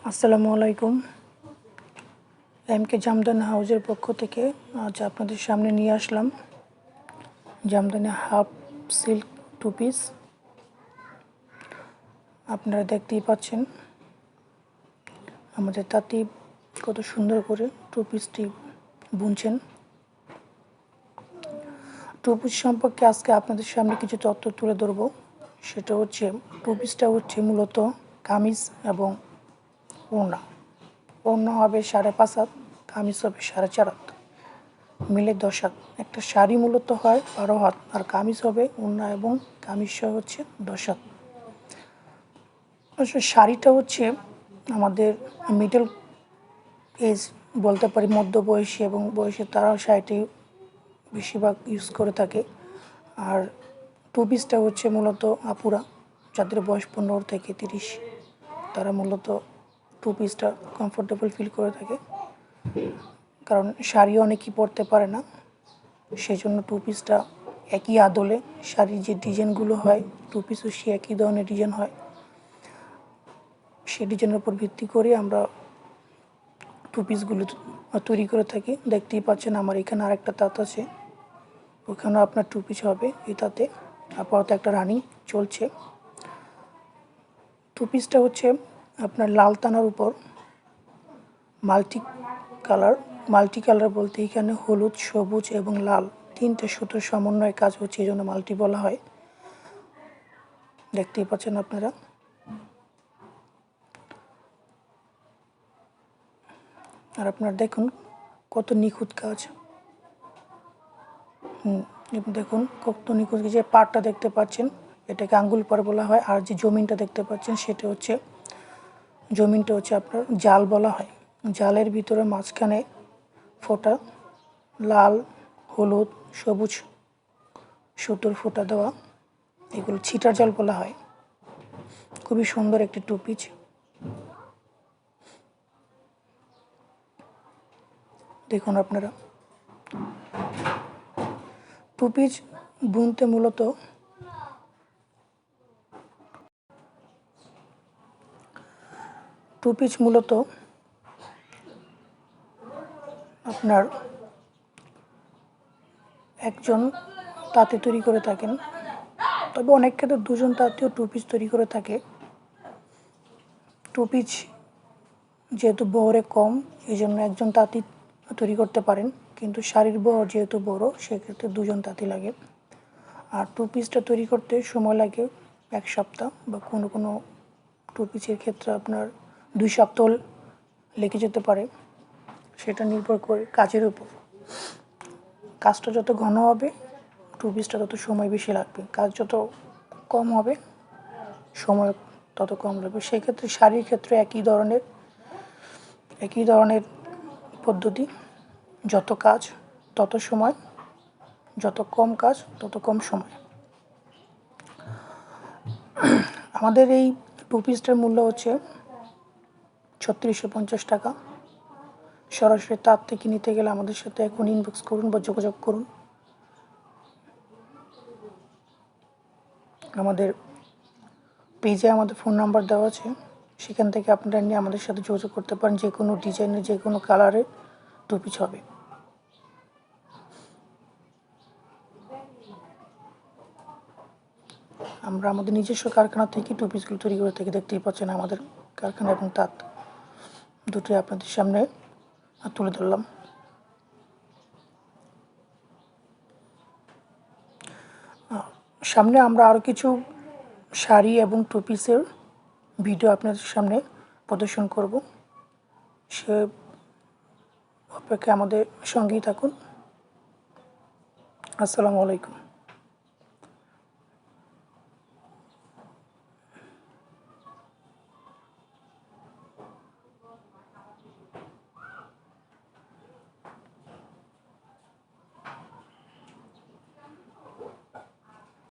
আসসালামু আলাইকুম। এমকে জামদানি হাউজের পক্ষ থেকে আজ আপনাদের সামনে নিয়ে আসলাম Jamdani half silk two piece. আপনারা দেখতেই পাচ্ছেন আমাদের তাঁতি কত সুন্দর করে টু পিসটি বুনছেন। টু পিস সম্পর্কে আজকে আপনাদের সামনে কিছু তথ্য তুলে ধরবো। সেটা হচ্ছে টু পিসটা হচ্ছে মূলত কামিজ এবং ওড়না হবে 5.5 হাত, কামিজ হবে 4.5 হাত, মিলে 10 হাত। একটা শাড়ি মূলত হয় 12 হাত, আর কামিজ হবে ওড়না এবং কামিজ সহ হচ্ছে 10 হাত। আসলে শাড়িটা হচ্ছে আমাদের মিডল এজ বলতে পারি, মধ্যবয়সী এবং বয়সে তারা শাড়িটি বেশিরভাগ ইউজ করে থাকে। আর টু পিসটা হচ্ছে মূলত আপুরা, যাদের বয়স 15 থেকে 30, তারা মূলত টু পিসটা কমফোর্টেবল ফিল করে থাকে, কারণ শাড়ি অনেকেই পরতে পারে না। সেই জন্য টু পিসটা একই আদলে শাড়ির যে ডিজাইনগুলো হয়, টু পিসও সে একই ধরনের ডিজাইন হয়। সেই ডিজাইনের উপর ভিত্তি করে আমরা টু পিসগুলো তৈরি করে থাকি। দেখতেই পাচ্ছেন আমার এখানে আরেকটা তাঁত আছে, ওখানেও আপনার টু পিস হবে। এই তাতে আপাতত একটা রানিং চলছে। টু পিসটা হচ্ছে আপনার লাল তানার উপর মাল্টি কালার বলতে এখানে হলুদ, সবুজ এবং লাল 3টে সুতোর সমন্বয়ে কাজ হচ্ছে, এই জন্য মাল্টি বলা হয়। দেখতেই পাচ্ছেন আপনারা। আর আপনারা দেখুন কত নিখুঁত কাজ। দেখুন কত নিখুঁত। যে পাড়টা দেখতে পাচ্ছেন এটাকে আঙ্গুল পাড় বলা হয়, আর যে জমিনটা দেখতে পাচ্ছেন জমিনটা হচ্ছে আপনার জাল বলা হয়। জালের ভিতরে মাঝখানে ফোঁটা লাল, হলুদ, সবুজ সুতোর ফোঁটা দেওয়া, এগুলো ছিটার জাল বলা হয়। খুবই সুন্দর একটি টু পিস। দেখুন আপনারা, টু পিস বুনতে মূলত আপনার একজন তাঁতি তৈরি করে থাকেন, তবে অনেক ক্ষেত্রে দুজন তাঁতিও টু পিস তৈরি করে থাকে। টু পিস যেহেতু বহরে কম, এই জন্য একজন তাঁতি তৈরি করতে পারেন, কিন্তু শাড়ির বহর যেহেতু বড়, সেক্ষেত্রে দুজন তাঁতি লাগে। আর টু পিসটা তৈরি করতে সময় লাগে 1 সপ্তাহ, বা কোনো কোনো টু পিসের ক্ষেত্রে আপনার 2 সপ্তাহ লেগে যেতে পারে। সেটা নির্ভর করে কাজের উপর। কাজটা যত ঘন হবে টু পিসটা তত সময় বেশি লাগবে, কাজ যত কম হবে সময় তত কম লাগবে। সেক্ষেত্রে শাড়ির ক্ষেত্রে একই ধরনের পদ্ধতি, যত কাজ তত সময়, যত কম কাজ তত কম সময়। আমাদের এই টু পিসটার মূল্য হচ্ছে 3650 টাকা। সরাসরি তাঁত থেকে নিতে গেলে আমাদের সাথে এখন ইনবক্স করুন বা যোগাযোগ করুন। আমাদের পেজে আমাদের ফোন নাম্বার দেওয়া আছে, সেখান থেকে আপনারা নিয়ে আমাদের সাথে যোগাযোগ করতে পারেন। যে কোনো ডিজাইনের, যে কোনো কালারের টু পিস হবে। আমরা আমাদের নিজস্ব কারখানা থেকে টু পিসগুলো তৈরি করে থাকি। দেখতেই পাচ্ছেন আমাদের কারখানা এবং তাঁত দুটোই আপনাদের সামনে তুলে ধরলাম। সামনে আমরা আরও কিছু শাড়ি এবং টু পিসের ভিডিও আপনাদের সামনে প্রদর্শন করব। সে অপেক্ষায় আমাদের সঙ্গেই থাকুন। আসসালামু আলাইকুম।